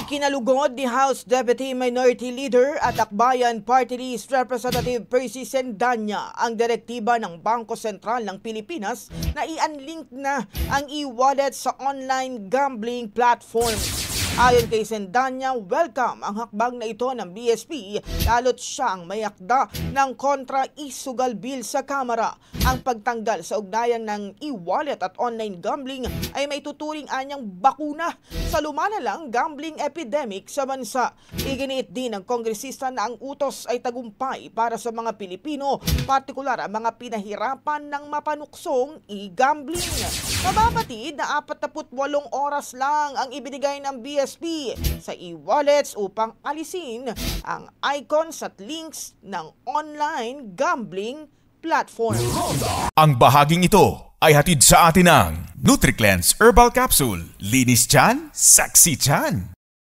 Ikinalugod ni House Deputy Minority Leader at Akbayan Party List Representative Percy Sendanya ang direktiba ng Bangko Sentral ng Pilipinas na i-unlink na ang e-wallet sa online gambling platform. Ayon kay Sendanya, welcome ang hakbang na ito ng BSP lalo't siyang may akda ng kontra-isugal bill sa Kamara. Ang pagtanggal sa ugnayan ng e-wallet at online gambling ay may tuturing anyang bakuna sa lumalalang gambling epidemic sa bansa. Iginiit din ng kongresista na ang utos ay tagumpay para sa mga Pilipino, partikular ang mga pinahirapan ng mapanuksong e-gambling. Mababatid na 48 oras lang ang ibinigay ng BSP sa e-wallets upang alisin ang icons at links ng online gambling platform. Ang bahaging ito ay hatid sa atin ng NutriCleanse Herbal Capsule. Linis tiyan, sexy tiyan.